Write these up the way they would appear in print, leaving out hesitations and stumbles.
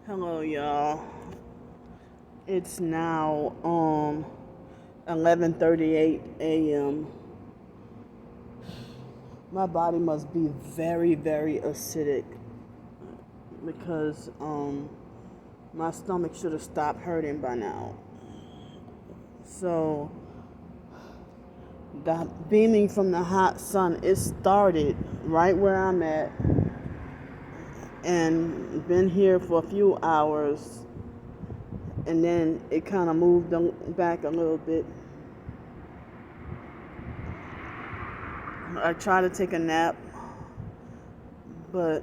Hello, y'all. It's now 11:38 a.m. My body must be very, very acidic because my stomach should have stopped hurting by now. So the beaming from the hot sun, it started right where I'm at and been here for a few hours, and then it kind of moved back a little bit. I try to take a nap, but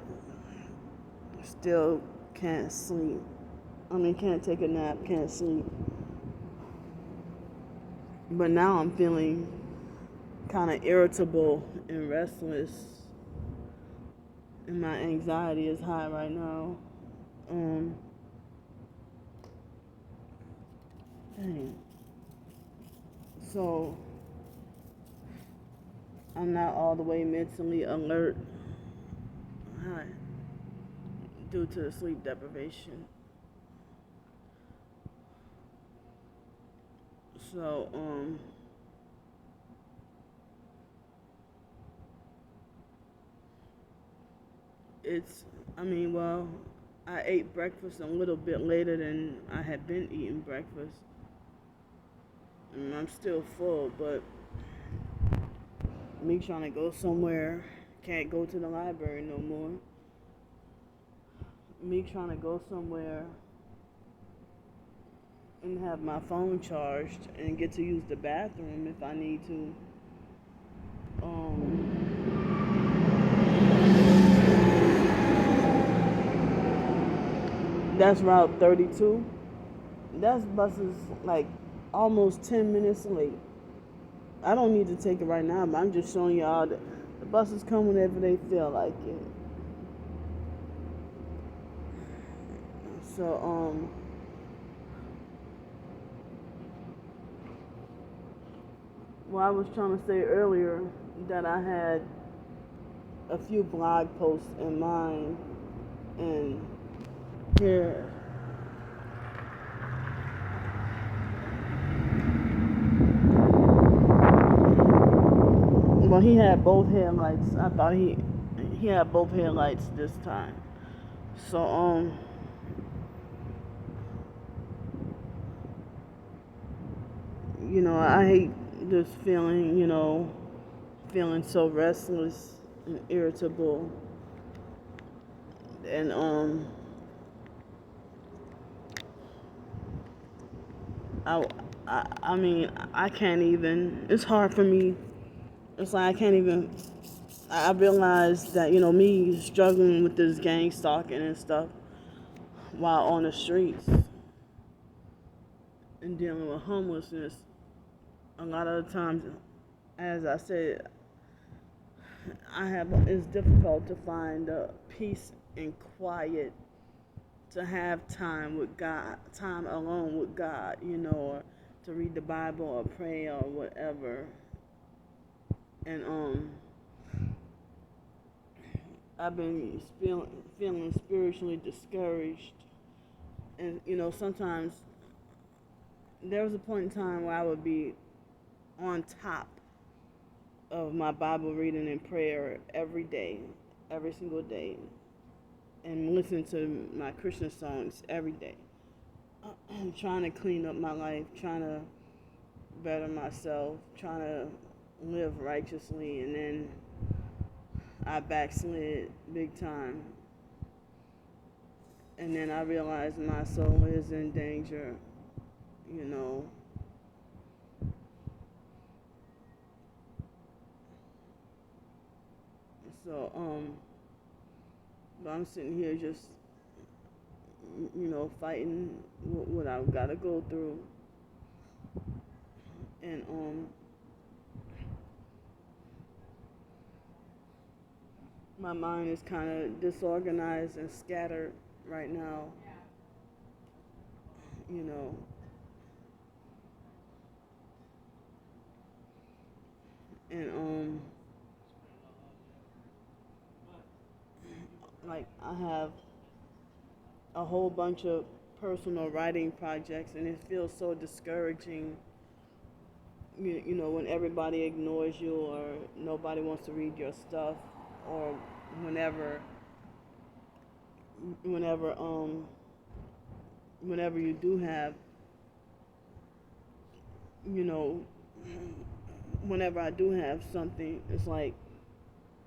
still can't sleep. Can't take a nap, can't sleep. But now I'm feeling kind of irritable and restless, and my anxiety is high right now. Dang. So I'm not all the way mentally alert due to the sleep deprivation. So it's well, I ate breakfast a little bit later than I had been eating breakfast. And I'm still full, but me trying to go somewhere, can't go to the library no more. Me trying to go somewhere and have my phone charged and get to use the bathroom if I need to. That's Route 32. That bus is like almost 10 minutes late. I don't need to take it right now, but I'm just showing y'all that the buses come whenever they feel like it. So, I was trying to say earlier that I had a few blog posts in mind, and here. Well, he had both headlights. I thought he had both headlights this time. So I hate this feeling, feeling so restless and irritable, and I can't even. It's hard for me. It's like I can't even. I realize that me struggling with this gang stalking and stuff while on the streets and dealing with homelessness. A lot of the times, as I said, it's difficult to find peace and quiet to have time with God, time alone with God, or to read the Bible or pray or whatever. And I've been feeling spiritually discouraged, and sometimes there was a point in time where I would be on top of my Bible reading and prayer every day, every single day, and listen to my Christian songs every day. I'm trying to clean up my life, trying to better myself, trying to live righteously, and then I backslid big time. And then I realized my soul is in danger, you know. So, but I'm sitting here just, fighting what I've got to go through. And, my mind is kind of disorganized and scattered right now, you know. And, like, I have a whole bunch of personal writing projects, and it feels so discouraging. When everybody ignores you or nobody wants to read your stuff, or whenever, whenever, um, whenever you do have, you know, whenever I do have something, it's like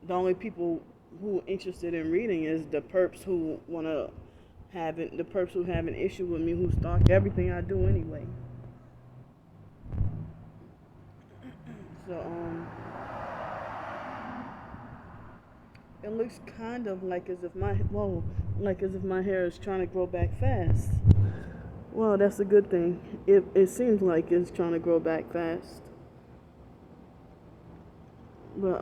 the only people who are interested in reading is the perps who want to have it, the perps who have an issue with me, who stalk everything I do anyway. So, it looks kind of like as if my hair is trying to grow back fast. Well, that's a good thing. It seems like it's trying to grow back fast. But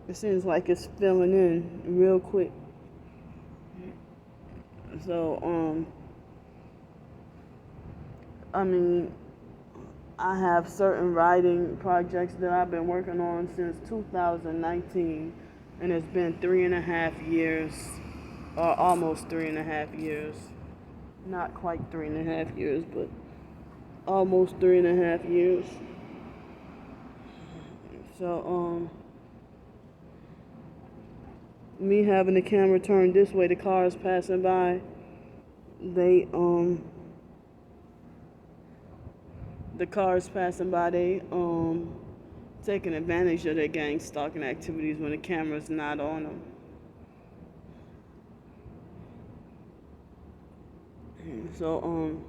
it seems like it's filling in real quick. So I mean, I have certain writing projects that I've been working on since 2019, and it's been 3.5 years, or almost 3.5 years. Not quite 3.5 years, but almost 3.5 years. So, me having the camera turned this way, the cars passing by, they, the cars passing by, they, taking advantage of their gang stalking activities when the camera's not on them. So,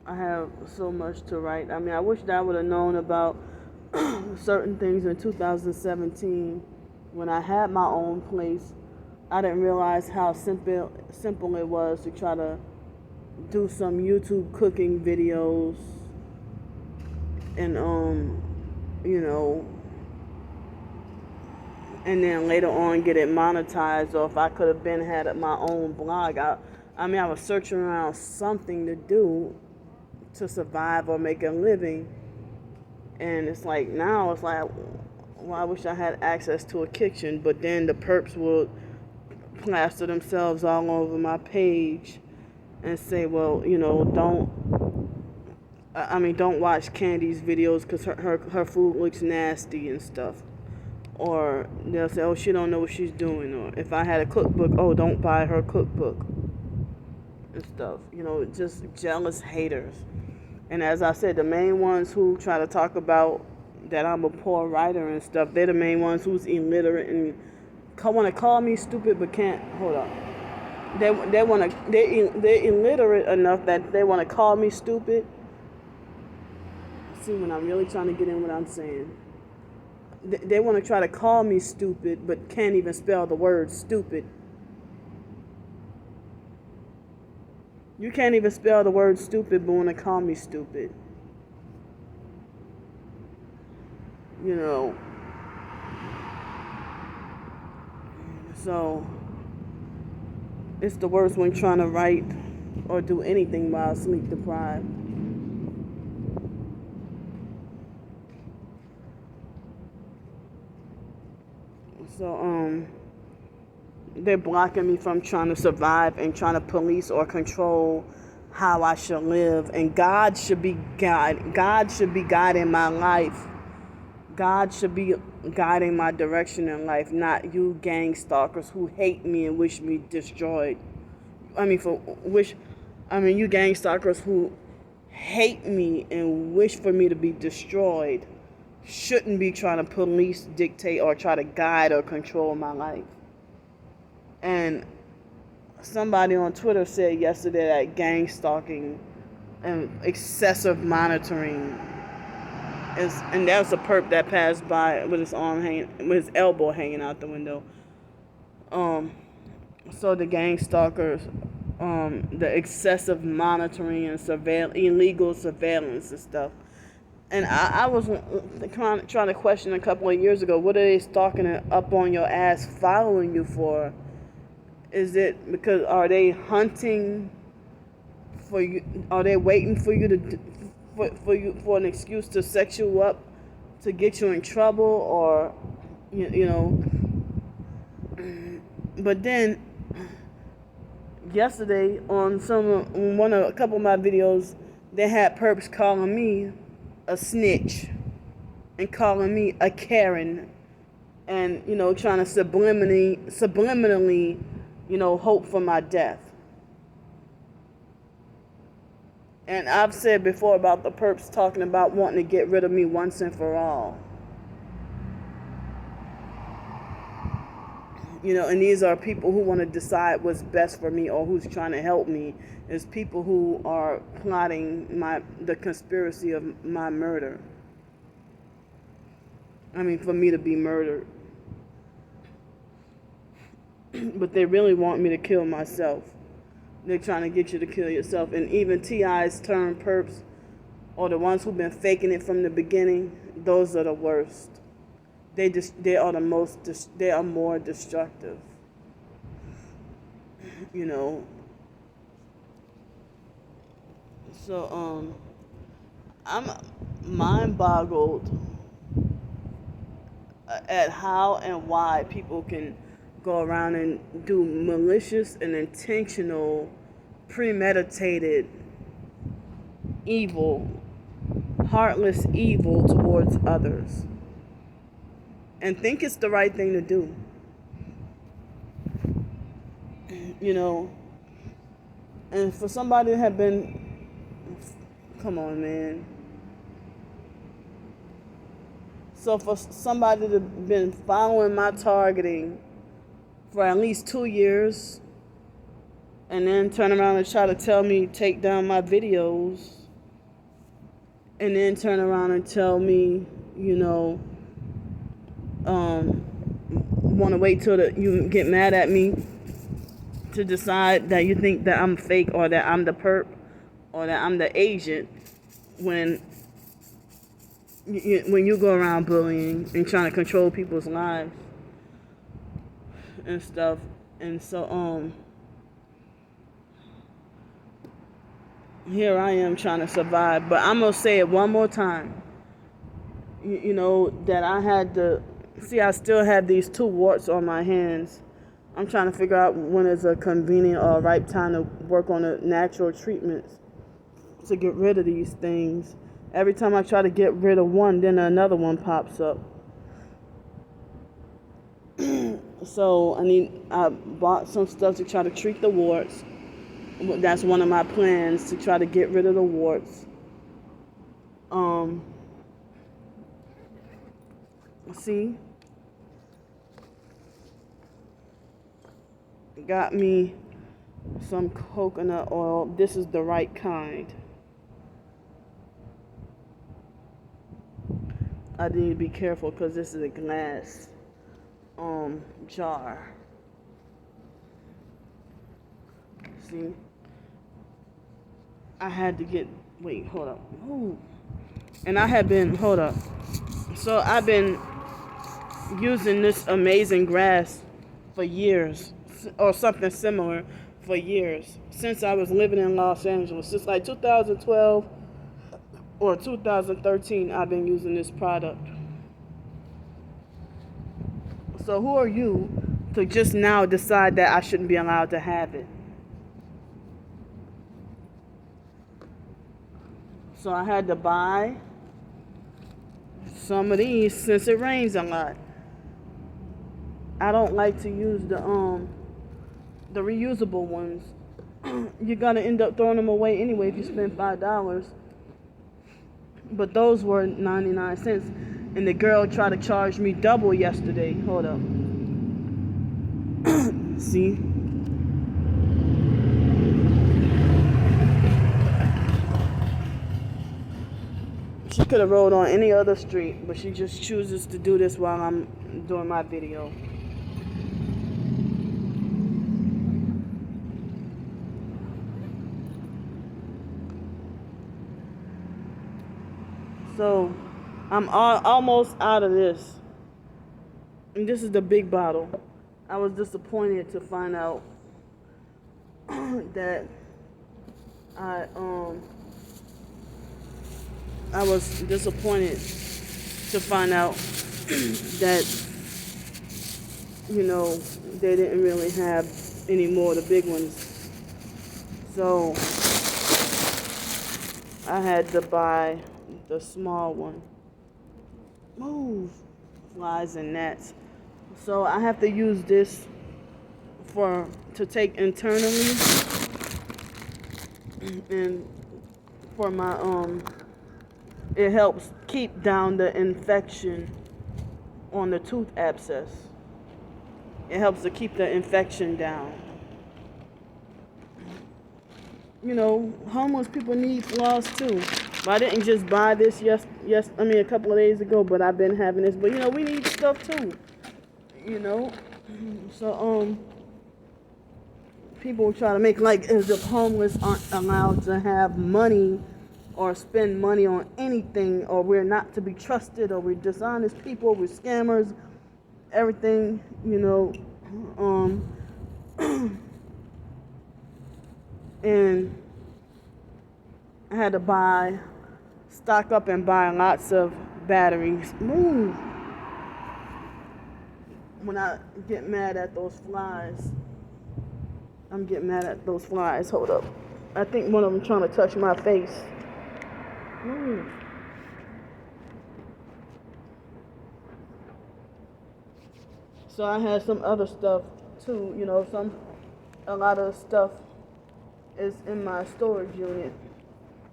I have so much to write. I mean, I wish that I would have known about certain things in 2017 when I had my own place. I didn't realize how simple it was to try to do some YouTube cooking videos and and then later on get it monetized, or if I could have had my own blog. I mean, I was searching around something to do to survive or make a living, and it's like now it's like, well, I wish I had access to a kitchen, but then the perps would plaster themselves all over my page and say, well, don't watch Candy's videos because her food looks nasty and stuff. Or they'll say, oh, she don't know what she's doing. Or if I had a cookbook, oh, don't buy her cookbook and stuff. Just jealous haters. And as I said, the main ones who try to talk about that I'm a poor writer and stuff, they're the main ones who's illiterate and want to call me stupid but can't. Hold up. They're illiterate enough that they want to call me stupid. See, when I'm really trying to get in what I'm saying, they want to try to call me stupid but can't even spell the word stupid. You can't even spell the word stupid but want to call me stupid. So it's the worst when trying to write or do anything while sleep deprived. So they're blocking me from trying to survive and trying to police or control how I should live. And God should be guiding my life. God should be guiding my direction in life, not you gang stalkers who hate me and wish me destroyed. You gang stalkers who hate me and wish for me to be destroyed shouldn't be trying to police, dictate, or try to guide or control my life. And somebody on Twitter said yesterday that gang stalking and excessive monitoring and that was a perp that passed by with his elbow hanging out the window. So the gang stalkers, the excessive monitoring and illegal surveillance and stuff. And I was trying to question a couple of years ago, what are they stalking up on your ass, following you for? Is it because, are they hunting for you? Are they waiting for you for an excuse to set you up, to get you in trouble, or But then yesterday on a couple of my videos, they had perps calling me a snitch and calling me a Karen, and trying to subliminally, hope for my death. And I've said before about the perps talking about wanting to get rid of me once and for all. And these are people who want to decide what's best for me or who's trying to help me. It's people who are plotting the conspiracy of my murder. I mean, for me to be murdered. But they really want me to kill myself. They're trying to get you to kill yourself. And even T.I.'s turned perps, or the ones who've been faking it from the beginning, those are the worst. They are more destructive. So I'm mind boggled at how and why people can go around and do malicious and intentional, premeditated evil, heartless evil towards others, and think it's the right thing to do. And for somebody to have been, come on, man. So for somebody to have been following my targeting for at least 2 years, and then turn around and try to tell me take down my videos, and then turn around and tell me, want to wait till you get mad at me to decide that you think that I'm fake or that I'm the perp or that I'm the agent when you go around bullying and trying to control people's lives and stuff. And so here I am trying to survive. But I'm gonna say it one more time, that I had to see. I still have these 2 warts on my hands. I'm trying to figure out when is a convenient or right time to work on the natural treatments to get rid of these things. Every time I try to get rid of one, then another one pops up. So I bought some stuff to try to treat the warts. That's one of my plans, to try to get rid of the warts. See? Got me some coconut oil. This is the right kind. I need to be careful because this is a glass jar. See? I had to get, wait, hold up. Ooh. And I have been, hold up. So I've been using this amazing grass for years, or something similar for years, since I was living in Los Angeles. Since like 2012 or 2013, I've been using this product. So who are you to just now decide that I shouldn't be allowed to have it? So I had to buy some of these since it rains a lot. I don't like to use the reusable ones. You're gonna end up throwing them away anyway if you spend $5. But those were 99 cents. And the girl tried to charge me double yesterday. Hold up. See? She could have rode on any other street, but she just chooses to do this while I'm doing my video. So I'm almost out of this. And this is the big bottle. I was disappointed to find out that I was disappointed to find out that they didn't really have any more of the big ones. So I had to buy the small one. Move, flies and gnats. So I have to use this to take internally, and for my it helps keep down the infection on the tooth abscess. It helps to keep the infection down. Homeless people need floss too. But I didn't just buy this a couple of days ago, but I've been having this. But we need stuff too. So people try to make like as if homeless aren't allowed to have money or spend money on anything, or we're not to be trusted, or we're dishonest people, we're scammers, everything, and I had to stock up and buy lots of batteries. Move. When I get mad at those flies, I'm getting mad at those flies. Hold up. I think one of them trying to touch my face. Move. So I had some other stuff too, a lot of stuff is in my storage unit.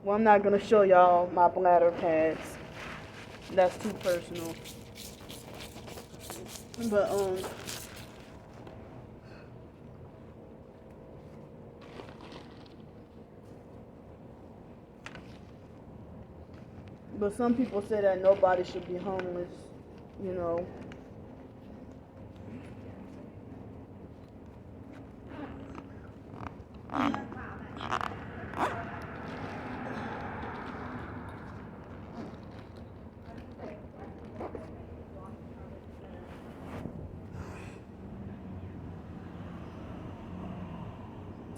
Well, I'm not gonna show y'all my bladder pads. That's too personal. But some people say that nobody should be homeless,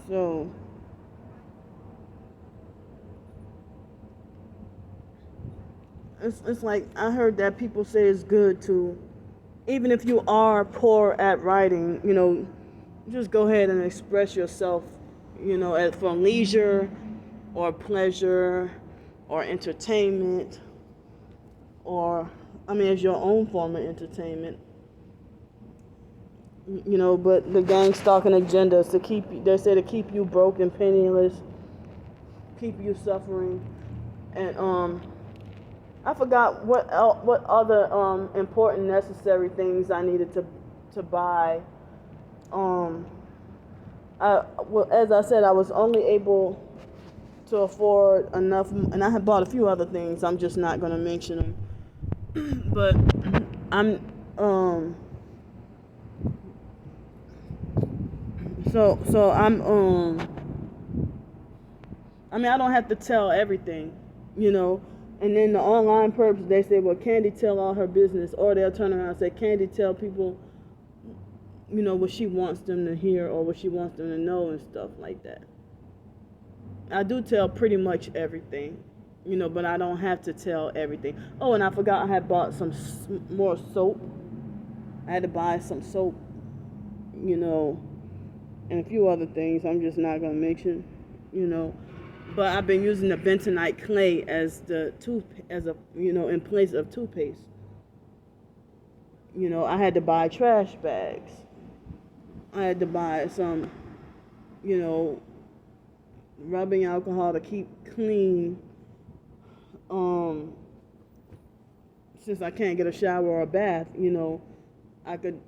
So it's like I heard that people say it's good to, even if you are poor at writing, just go ahead and express yourself, for leisure or pleasure or entertainment, or as your own form of entertainment. But the gang stalking agenda is they say to keep you broke and penniless, keep you suffering. And I forgot what other important necessary things I needed to buy. As I said, I was only able to afford enough, and I had bought a few other things. I'm just not going to mention them. But I'm so I'm I don't have to tell everything, And then the online perps, they say, well, Candy tell all her business, or they'll turn around and say, Candy tell people, what she wants them to hear or what she wants them to know and stuff like that. I do tell pretty much everything, but I don't have to tell everything. Oh, and I forgot I had bought some more soap. I had to buy some soap, and a few other things I'm just not going to mention, But I've been using the bentonite clay as in place of toothpaste. I had to buy trash bags. I had to buy some, rubbing alcohol to keep clean. Since I can't get a shower or a bath, I could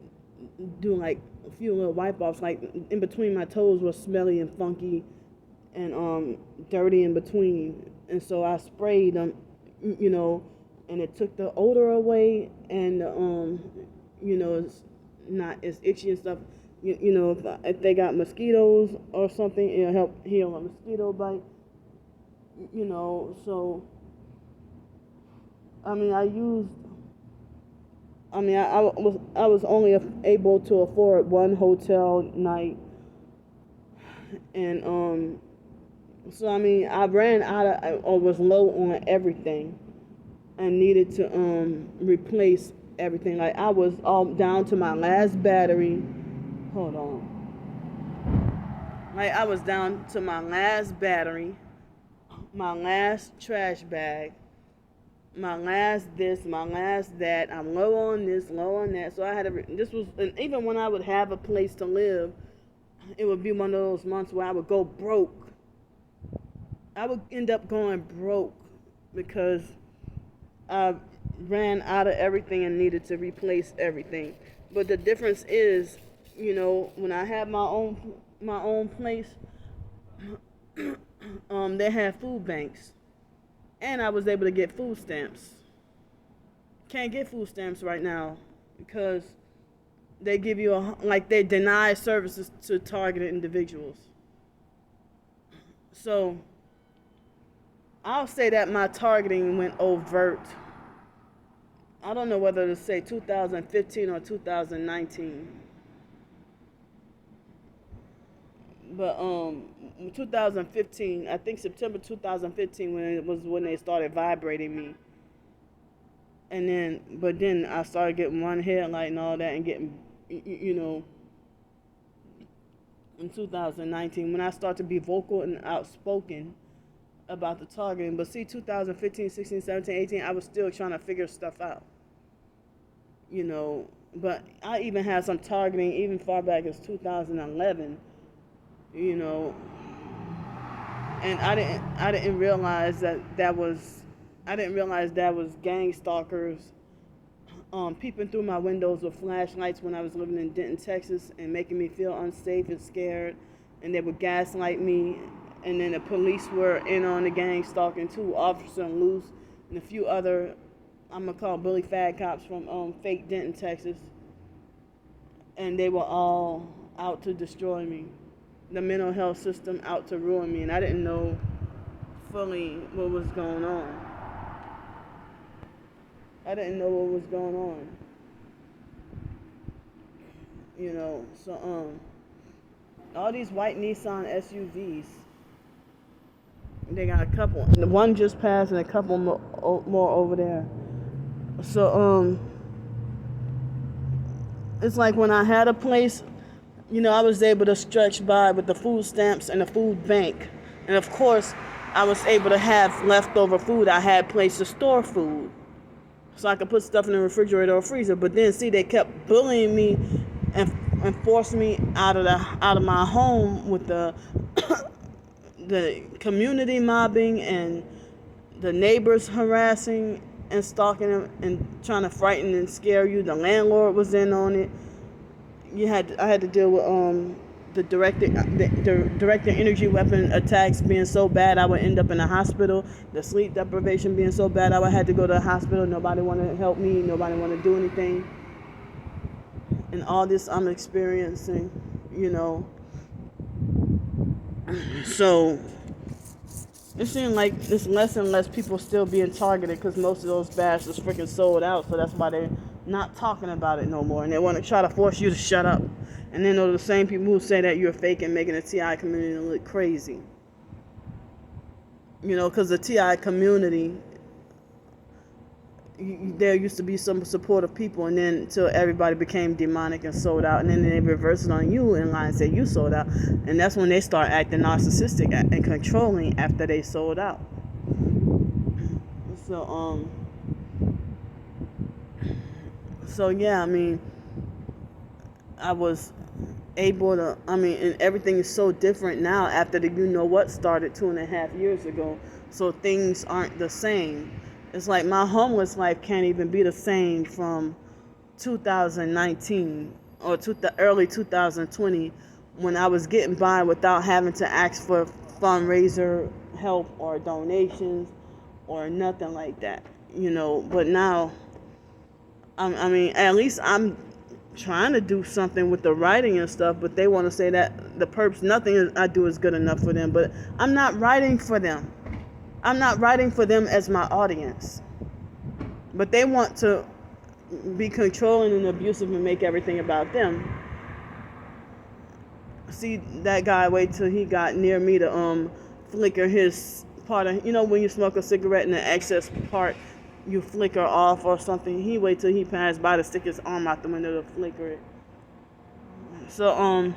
do like a few little wipe-offs, like in between my toes was smelly and funky and dirty in between, and so I sprayed them, and it took the odor away, and it's not as itchy and stuff. If they got mosquitoes or something, it'll help heal a mosquito bite. So I was only able to afford one hotel night, and so I ran out of, or was low on everything, and needed to replace everything. Like I was all down to my last battery. Hold on. Like I was down to my last battery, my last trash bag, my last this, my last that. I'm low on this, low on that. So I had to. This was, and even when I would have a place to live, it would be one of those months where I would go broke. I would end up going broke because I ran out of everything and needed to replace everything. But the difference is, when I had my own place, they had food banks, and I was able to get food stamps. Can't get food stamps right now because they give you they deny services to targeted individuals. So I'll say that my targeting went overt. I don't know whether to say 2015 or 2019. But 2015, I think September 2015 when they started vibrating me. And then I started getting one headlight and all that and getting, in 2019 when I started to be vocal and outspoken about the targeting. But see, 2015, 16, 17, 18, I was still trying to figure stuff out. But I even had some targeting even far back as 2011, and I didn't realize that was gang stalkers peeping through my windows with flashlights when I was living in Denton, Texas, and making me feel unsafe and scared, and they would gaslight me. And then the police were in on the gang stalking too, Officer Luce and a few other, I'm going to call bully fag cops from fake Denton, Texas. And they were all out to destroy me. The mental health system out to ruin me. And I didn't know fully what was going on. So all these white Nissan SUVs, they got a couple. One just passed and a couple more over there. So it's like when I had a place, I was able to stretch by with the food stamps and the food bank. And of course, I was able to have leftover food. I had a place to store food, so I could put stuff in the refrigerator or freezer. But then, see, they kept bullying me and forcing me out of my home with the the community mobbing and the neighbors harassing and stalking them and trying to frighten and scare you. The landlord was in on it. I had to deal with the direct energy weapon attacks being so bad I would end up in the hospital. The sleep deprivation being so bad I would have to go to the hospital. Nobody wanted to help me. Nobody wanted to do anything. And all this I'm experiencing, So it seems like there's less and less people still being targeted because most of those bags is freaking sold out. So that's why they're not talking about it no more. And they want to try to force you to shut up. And then those are the same people who say that you're fake and making the TI community look crazy. Because the TI community, there used to be some supportive people, and then until everybody became demonic and sold out, and then they reversed it on you in line and said you sold out, and that's when they start acting narcissistic and controlling after they sold out. So yeah, I was able to, and everything is so different now after the what started 2.5 years ago, so things aren't the same. It's like my homeless life can't even be the same from 2019 or the early 2020 when I was getting by without having to ask for fundraiser help or donations or nothing like that, But now, at least I'm trying to do something with the writing and stuff, but they want to say that nothing I do is good enough for them. But I'm not writing for them. I'm not writing for them as my audience. But they want to be controlling and abusive and make everything about them. See, that guy, wait till he got near me to flicker his part of, when you smoke a cigarette and the excess part you flicker off or something. He wait till he passed by to stick his arm out the window to flicker it. So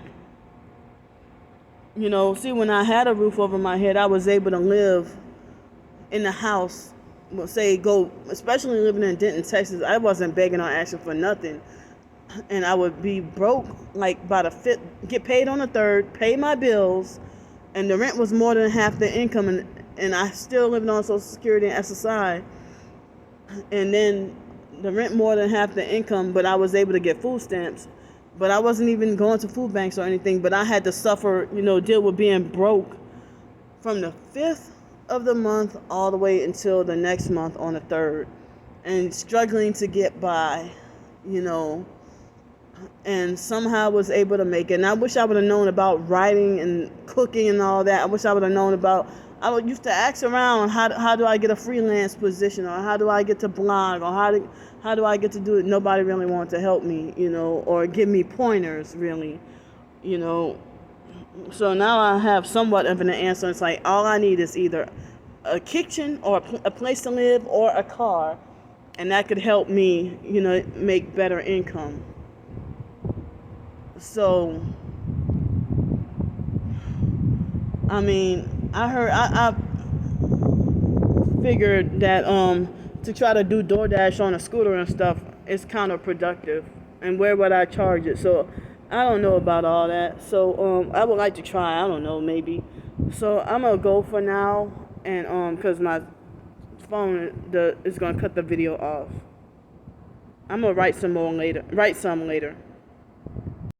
see, when I had a roof over my head, I was able to live in the house. Well, especially living in Denton, Texas. I wasn't begging or asking for nothing, and I would be broke like by the 5th, get paid on the 3rd, pay my bills, and the rent was more than half the income, and I still living on Social Security and SSI, and then the rent more than half the income, but I was able to get food stamps. But I wasn't even going to food banks or anything, but I had to suffer, deal with being broke from the 5th of the month all the way until the next month on the 3rd, and struggling to get by, and somehow was able to make it. And I wish I would have known about writing and cooking and all that. I wish I would have known about, used to ask around, how do I get a freelance position, or how do I get to blog, or how do I get to do it? Nobody really wanted to help me, or give me pointers, really, So now I have somewhat of an answer. It's like all I need is either a kitchen or a place to live or a car, and that could help me, make better income. So, I mean, I figured that to try to do DoorDash on a scooter and stuff is counterproductive, and where would I charge it? So I don't know about all that. So I would like to try. I don't know, maybe. So I'm gonna go for now, and because my phone is gonna cut the video off. I'm gonna write some later.